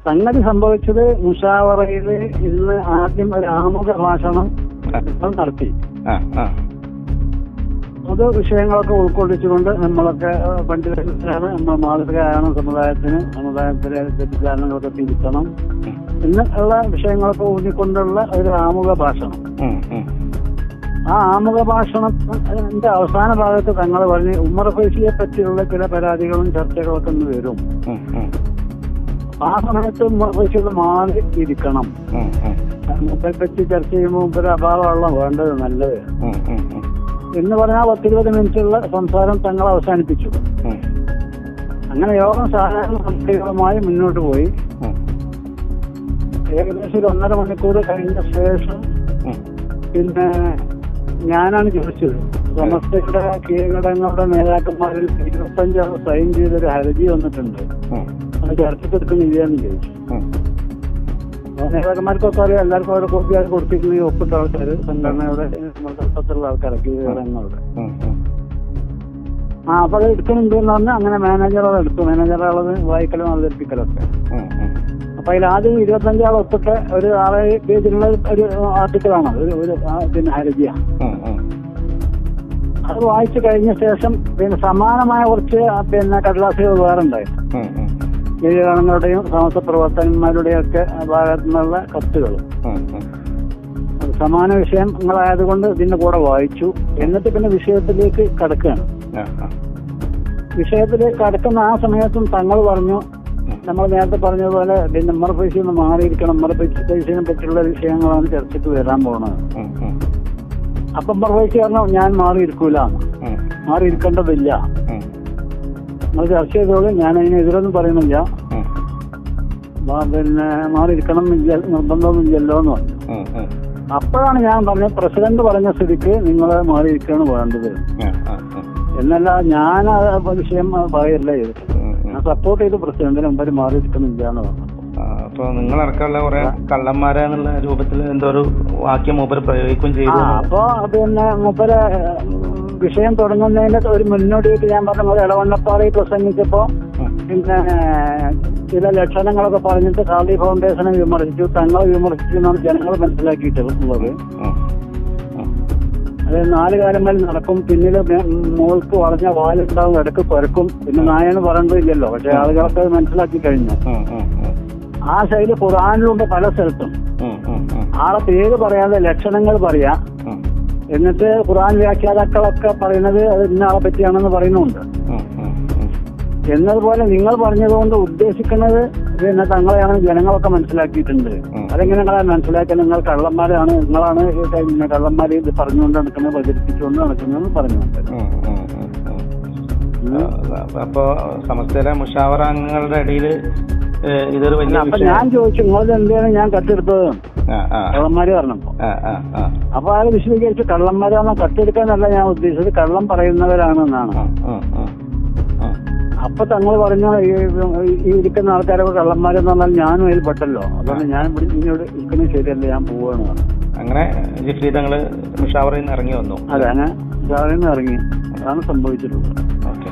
സംഗതി സംഭവിച്ചത് മുഷാവറയിൽ ഇന്ന് ആദ്യം ഒരു ആമുഖ ഭാഷണം നടത്തി. പൊതു വിഷയങ്ങളൊക്കെ ഉൾക്കൊള്ളിച്ചുകൊണ്ട് നമ്മളൊക്കെ പണ്ഡിതരാണ്, നമ്മൾ മാതൃകയാണ് സമുദായത്തിലെ തെറ്റിദ്ധാരണകളൊക്കെ തിരുത്തണം എന്നുള്ള വിഷയങ്ങളൊക്കെ ഊന്നിക്കൊണ്ടുള്ള ഒരു ആമുഖ ഭാഷണം. ആ ആമുഖ ഭാഷണത്തിന്റെ അവസാന ഭാഗത്ത് തങ്ങൾ പറഞ്ഞ് ഉമ്മർ ഫൈസിയെ പറ്റിയുള്ള ചില പരാതികളും ചർച്ചകളൊക്കെ ഒന്ന് വരും. ആ സമയത്ത് ഉമ്മർ ഫൈസികൾ മാറി ഇരിക്കണം. മുമ്പെ പറ്റി ചർച്ച ചെയ്യുമ്പോൾ മുമ്പൊരു അഭാവമുള്ള വേണ്ടത് നല്ലത് എന്ന് പറഞ്ഞാൽ 10-20 മിനിറ്റുള്ള സംസാരം തങ്ങൾ അവസാനിപ്പിച്ചു. അങ്ങനെ യോഗം സാധാരണ നടപടികളുമായി മുന്നോട്ട് പോയി. ഏകദേശം ഒരു 1.5 മണിക്കൂർ കഴിഞ്ഞ ശേഷം പിന്നെ ഞാനാണ് ചോദിച്ചത്, സമസ്തയുടെ കീഴടങ്ങളുടെ നേതാക്കന്മാരിൽ 25 ആൾ സൈൻ ചെയ്തൊരു ഹർജി വന്നിട്ടുണ്ട്, അത് ചർച്ചക്കെടുക്കുന്നില്ല എന്ന് ചോദിച്ചു. നേതാക്കന്മാർക്കൊക്കെ അറിയാം, എല്ലാവർക്കും അവരുടെ കോപ്പി കൊടുത്തിരിക്കുന്ന ഒപ്പിട്ട ആൾക്കാർ, സംഘടനയുടെ മൊത്തത്തിലുള്ള ആൾക്കാരെ കീഴടങ്ങളുടെ. അപ്പൊ അത് എടുക്കുന്നുണ്ട് എന്ന് പറഞ്ഞാൽ അങ്ങനെ മാനേജറത് എടുത്തു. മാനേജറുള്ളത് വായിക്കലും അവതരിപ്പിക്കലൊക്കെ. അപ്പൊ അതിൽ ആദ്യം 25 ആൾ ഒപ്പിട്ട ഒരു 6 പേജിലുള്ള ഒരു ആർട്ടിക്കിളാണ്, ഒരു പിന്നെ ഹർജിയാണ്. അത് വായിച്ചു കഴിഞ്ഞ ശേഷം പിന്നെ സമാനമായ കുറച്ച് പിന്നെ കടലാസുകൾ വേറെ ഉണ്ടായിരുന്നു. കീഴടങ്ങളുടെയും സമസ്ത പ്രവർത്തകന്മാരുടെയും ഒക്കെ ഭാഗത്തു നിന്നുള്ള കത്തുകൾ സമാന വിഷയങ്ങളായതുകൊണ്ട് ഇതിന്റെ കൂടെ വായിച്ചു. എന്നിട്ട് പിന്നെ വിഷയത്തിലേക്ക് കടക്കുകയാണ്. വിഷയത്തിലേക്ക് കടക്കുന്ന ആ സമയത്തും തങ്ങൾ പറഞ്ഞു, നമ്മൾ നേരത്തെ പറഞ്ഞതുപോലെ പിന്നെ ഉമ്മർ ഫൈസി ഒന്ന് മാറിയിരിക്കണം, ഉമ്മർ ഫൈസിനെ പറ്റിയുള്ള വിഷയങ്ങളാണ് ചർച്ചയ്ക്ക് വരാൻ പോകുന്നത്. അപ്പൊ ഉമ്മർ ഫൈസി പറഞ്ഞു ഞാൻ മാറിയിരിക്കൂല, മാറിയിരിക്കേണ്ടതില്ല, നമ്മൾ ചർച്ച ചെയ്തോളൂ, ഞാൻ അതിന് എതിരൊന്നും പറയുന്നില്ല, പിന്നെ മാറിയിരിക്കണം നിർബന്ധമൊന്നുമില്ലല്ലോ എന്ന് പറഞ്ഞു. അപ്പോഴാണ് ഞാൻ പറഞ്ഞത്, പ്രസിഡന്റ് പറഞ്ഞ സ്ഥിതിക്ക് നിങ്ങൾ മാറിയിരിക്കുകയാണ് വേണ്ടത് എന്നല്ല, ഞാൻ ആ വിഷയം പറയല്ല ചെയ്തിട്ട് ഞാൻ സപ്പോർട്ട് ചെയ്ത് പ്രസിഡന്റിന് മുമ്പ് മാറിയിരിക്കുന്നില്ല എന്ന് പറഞ്ഞു. അപ്പൊ നിങ്ങളടക്കമുള്ള കുറെ കള്ളന്മാരെന്നുള്ള രൂപത്തിൽ എന്തോ ഒരു വാക്യം മൂപ്പര് പ്രയോഗിക്കുകയും ചെയ്തു. അപ്പൊ പിന്നെ മൂപ്പര് വിഷയം തുടങ്ങുന്നതിന്റെ ഒരു മുന്നോടിയായിട്ട് ഞാൻ പറഞ്ഞ പോലെ ഇടവണ്ണപ്പാറയിൽ പ്രസംഗിച്ചപ്പോ പിന്നെ ചില ലക്ഷണങ്ങളൊക്കെ പറഞ്ഞിട്ട് ഖാദി ഫൗണ്ടേഷനെ വിമർശിച്ചു, തങ്ങളെ വിമർശിച്ചു എന്നാണ് ജനങ്ങൾ മനസ്സിലാക്കിയിട്ടുള്ളത്. അത് 4 കാലങ്ങളിൽ നടക്കും, പിന്നില് മോൾക്ക് വളഞ്ഞ വാലുണ്ടാവും, ഇടക്ക് കുരക്കും, പിന്നെ നായെന്ന് പറയേണ്ടതില്ലല്ലോ. പക്ഷെ ആളുകളൊക്കെ അത് മനസ്സിലാക്കി കഴിഞ്ഞു. ആ ശൈലി ഖുർആനിലുണ്ട് പല സ്ഥലത്തും. ആളെ പേര് പറയാതെ ലക്ഷണങ്ങൾ പറയാ, എന്നിട്ട് ഖുർആൻ വ്യാഖ്യാതാക്കളൊക്കെ പറയുന്നത് അത് ഇന്ന ആളെ പറ്റിയാണെന്ന് പറയുന്നുണ്ട്. എന്നതുപോലെ നിങ്ങൾ പറഞ്ഞതുകൊണ്ട് ഉദ്ദേശിക്കുന്നത് പിന്നെ തങ്ങളെയാണ് ജനങ്ങളൊക്കെ മനസ്സിലാക്കിയിട്ടുണ്ട്. അതെങ്ങനെയാണ് മനസ്സിലാക്കാൻ? നിങ്ങൾ കള്ളന്മാരാണ്, നിങ്ങളാണ് പിന്നെ കള്ളന്മാര് ഇത് പറഞ്ഞുകൊണ്ട് നടക്കുന്നത്, പ്രചരിപ്പിച്ചുകൊണ്ട് നടക്കുന്നതെന്ന് പറഞ്ഞുകൊണ്ട്. അപ്പൊ സമസ്തയിലെ മുഷാവറ അംഗങ്ങളുടെ ഇടയിൽ ഇതൊരു വലിയ. അപ്പൊ ഞാൻ ചോദിച്ചു, നിങ്ങളത് എന്താണ് ഞാൻ കട്ടെടുത്തത് കള്ളന്മാര് പറഞ്ഞപ്പോ. അപ്പൊ അത് വിശദീകരിച്ച് കള്ളന്മാരാണോ കട്ടെടുക്കാനല്ല ഞാൻ ഉദ്ദേശിച്ചത്, കള്ളം പറയുന്നവരാണെന്നാണ്. അപ്പൊ തങ്ങൾ പറഞ്ഞു, ഈ ഇരിക്കുന്ന ആൾക്കാരൊക്കെ കള്ളന്മാരെന്ന് പറഞ്ഞാൽ ഞാനും അതിൽ പെട്ടല്ലോ, അതുകൊണ്ട് ഞാൻ ഇങ്ങോട്ട് ഇരിക്കുന്നത് ശരിയല്ല, ഞാൻ പോവാണ്. അങ്ങനെ ജിഫ്രി തങ്ങള് മുഷാവറയിൽ നിന്ന് ഇറങ്ങി വന്നു. അതെ, അങ്ങനെ മുഷാവറയിൽ നിന്ന് ഇറങ്ങി. അതാണ് സംഭവിച്ചിട്ടുള്ളത്. ഓക്കെ.